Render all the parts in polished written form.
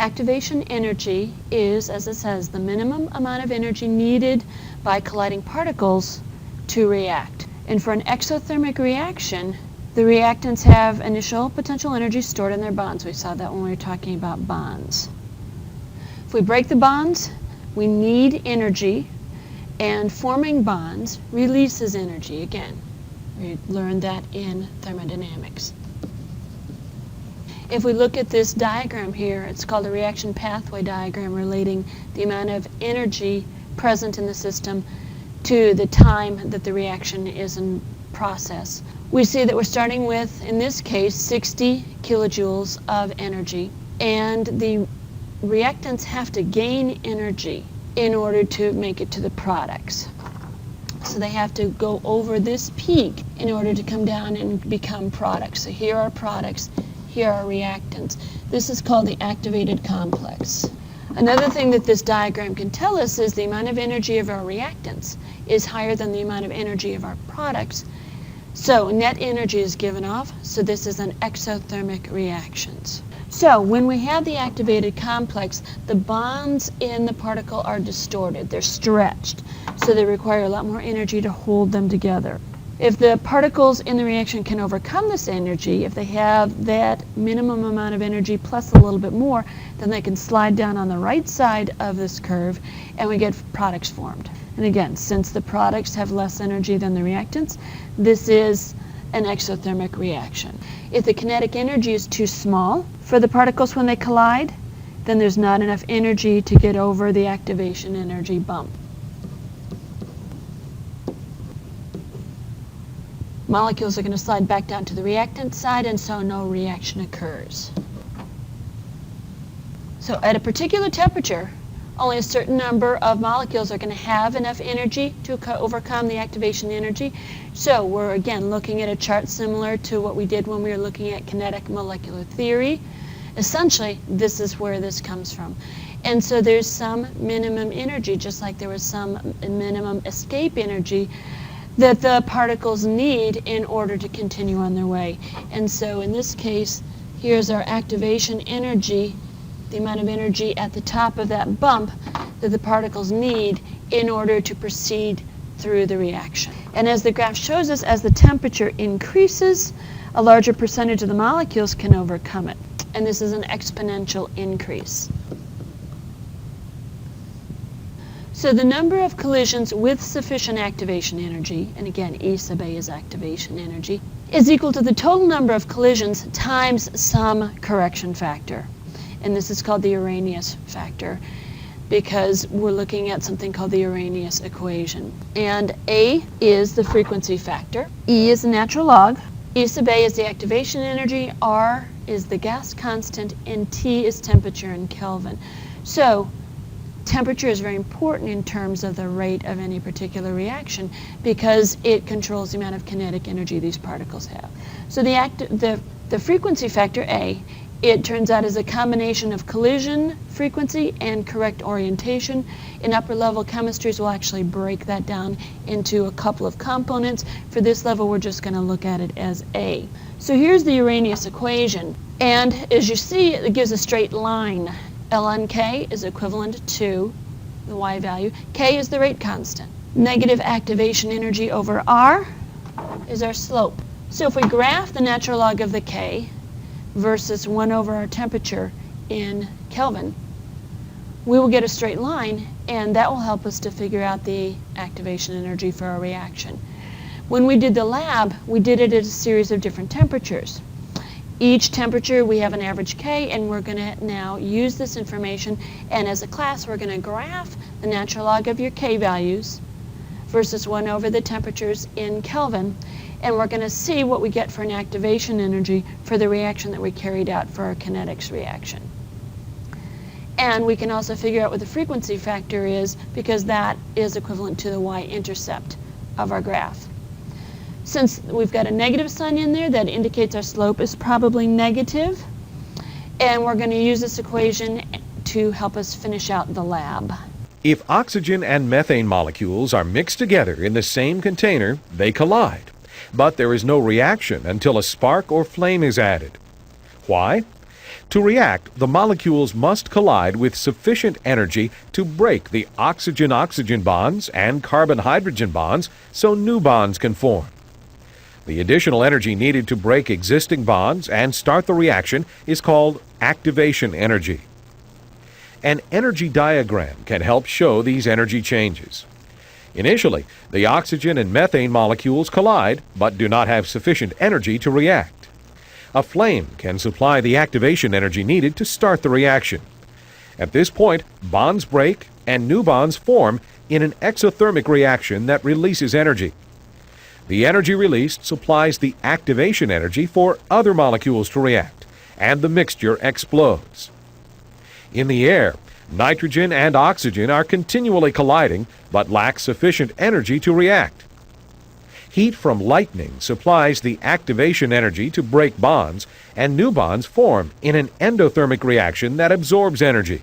activation energy is, as it says, the minimum amount of energy needed by colliding particles to react. And for an exothermic reaction, the reactants have initial potential energy stored in their bonds. We saw that when we were talking about bonds. If we break the bonds, we need energy, and forming bonds releases energy. Again, we learned that in thermodynamics. If we look at this diagram here, it's called a reaction pathway diagram relating the amount of energy present in the system to the time that the reaction is in process. We see that we're starting with, in this case, 60 kilojoules of energy, and the reactants have to gain energy in order to make it to the products. So they have to go over this peak in order to come down and become products. So here are products, here are reactants. This is called the activated complex. Another thing that this diagram can tell us is the amount of energy of our reactants is higher than the amount of energy of our products. So net energy is given off, so this is an exothermic reactions. So when we have the activated complex, the bonds in the particle are distorted. They're stretched, so they require a lot more energy to hold them together. If the particles in the reaction can overcome this energy, if they have that minimum amount of energy plus a little bit more, then they can slide down on the right side of this curve and we get products formed. And again, since the products have less energy than the reactants, this is an exothermic reaction. If the kinetic energy is too small for the particles when they collide, then there's not enough energy to get over the activation energy bump. Molecules are going to slide back down to the reactant side, and so no reaction occurs. So at a particular temperature, only a certain number of molecules are going to have enough energy to overcome the activation energy. So we're again looking at a chart similar to what we did when we were looking at kinetic molecular theory. Essentially, this is where this comes from. And so there's some minimum energy, just like there was some minimum escape energy that the particles need in order to continue on their way. And so in this case, here's our activation energy, the amount of energy at the top of that bump that the particles need in order to proceed through the reaction. And as the graph shows us, as the temperature increases, a larger percentage of the molecules can overcome it. And this is an exponential increase. So the number of collisions with sufficient activation energy, and again, E sub A is activation energy, is equal to the total number of collisions times some correction factor. And this is called the Arrhenius factor because we're looking at something called the Arrhenius equation. And A is the frequency factor, E is the natural log, E sub A is the activation energy, R is the gas constant, and T is temperature in Kelvin. So temperature is very important in terms of the rate of any particular reaction because it controls the amount of kinetic energy these particles have. So the frequency factor A, it turns out is a combination of collision frequency and correct orientation. In upper level chemistries, we'll actually break that down into a couple of components. For this level, we're just going to look at it as A. So here's the Arrhenius equation. And as you see, it gives a straight line. ln K is equivalent to the Y value. K is the rate constant. Negative activation energy over R is our slope. So if we graph the natural log of the K versus 1 over our temperature in Kelvin, we will get a straight line, and that will help us to figure out the activation energy for our reaction. When we did the lab, we did it at a series of different temperatures. Each temperature we have an average K, and we're going to now use this information, and as a class we're going to graph the natural log of your K values versus 1 over the temperatures in Kelvin, and we're going to see what we get for an activation energy for the reaction that we carried out for our kinetics reaction. And we can also figure out what the frequency factor is because that is equivalent to the y-intercept of our graph. Since we've got a negative sign in there, that indicates our slope is probably negative. And we're going to use this equation to help us finish out the lab. If oxygen and methane molecules are mixed together in the same container, they collide. But there is no reaction until a spark or flame is added. Why? To react, the molecules must collide with sufficient energy to break the oxygen-oxygen bonds and carbon-hydrogen bonds so new bonds can form. The additional energy needed to break existing bonds and start the reaction is called activation energy. An energy diagram can help show these energy changes. Initially, the oxygen and methane molecules collide but do not have sufficient energy to react. A flame can supply the activation energy needed to start the reaction. At this point, bonds break and new bonds form in an exothermic reaction that releases energy. The energy released supplies the activation energy for other molecules to react, and the mixture explodes. In the air, nitrogen and oxygen are continually colliding but lack sufficient energy to react. Heat from lightning supplies the activation energy to break bonds, and new bonds form in an endothermic reaction that absorbs energy.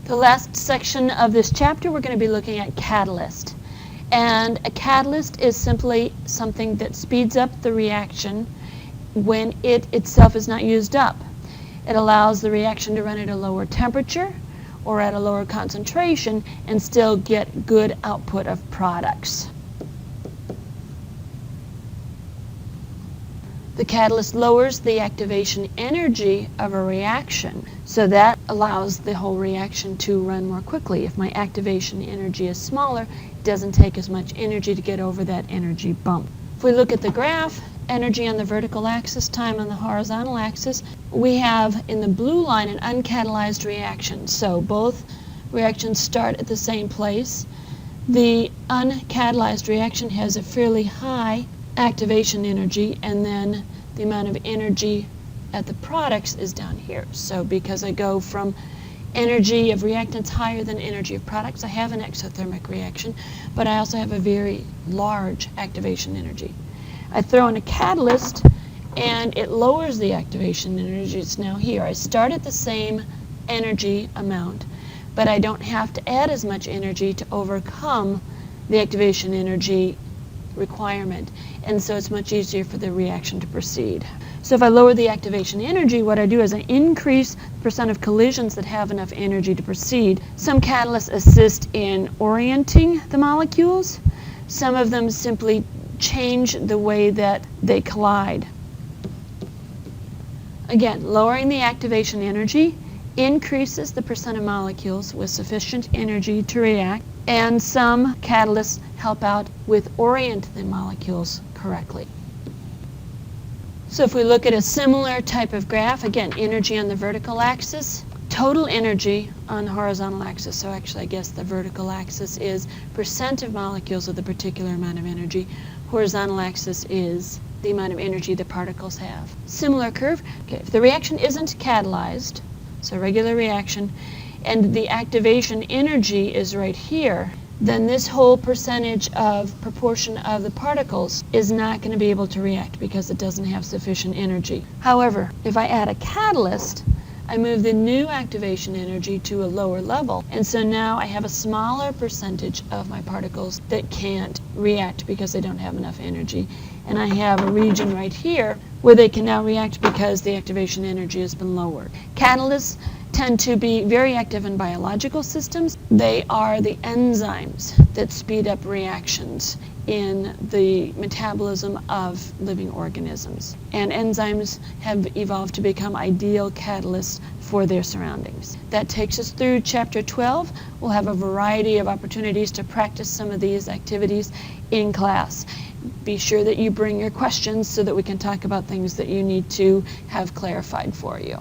The last section of this chapter, we're going to be looking at catalyst. And a catalyst is simply something that speeds up the reaction when it itself is not used up. It allows the reaction to run at a lower temperature or at a lower concentration and still get good output of products. The catalyst lowers the activation energy of a reaction, so that allows the whole reaction to run more quickly. If my activation energy is smaller, it doesn't take as much energy to get over that energy bump. If we look at the graph, energy on the vertical axis, time on the horizontal axis, we have in the blue line an uncatalyzed reaction. So both reactions start at the same place. The uncatalyzed reaction has a fairly high activation energy, and then the amount of energy at the products is down here. So because I go from energy of reactants higher than energy of products, I have an exothermic reaction, but I also have a very large activation energy. I throw in a catalyst and it lowers the activation energy. It's now here. I start at the same energy amount, but I don't have to add as much energy to overcome the activation energy requirement, and so it's much easier for the reaction to proceed. So if I lower the activation energy, what I do is I increase the percent of collisions that have enough energy to proceed. Some catalysts assist in orienting the molecules. Some of them simply change the way that they collide. Again, lowering the activation energy increases the percent of molecules with sufficient energy to react, and some catalysts help out with orienting the molecules correctly. So if we look at a similar type of graph, again, energy on the vertical axis, total energy on the horizontal axis. So actually, I guess the vertical axis is percent of molecules with a particular amount of energy. Horizontal axis is the amount of energy the particles have. Similar curve. Okay, if the reaction isn't catalyzed, so regular reaction, and the activation energy is right here, then this whole percentage of proportion of the particles is not going to be able to react because it doesn't have sufficient energy. However, if I add a catalyst, I move the new activation energy to a lower level, and so now I have a smaller percentage of my particles that can't react because they don't have enough energy. And I have a region right here where they can now react because the activation energy has been lowered. Catalysts tend to be very active in biological systems. They are the enzymes that speed up reactions in the metabolism of living organisms. And enzymes have evolved to become ideal catalysts for their surroundings. That takes us through Chapter 12. We'll have a variety of opportunities to practice some of these activities in class. Be sure that you bring your questions so that we can talk about things that you need to have clarified for you.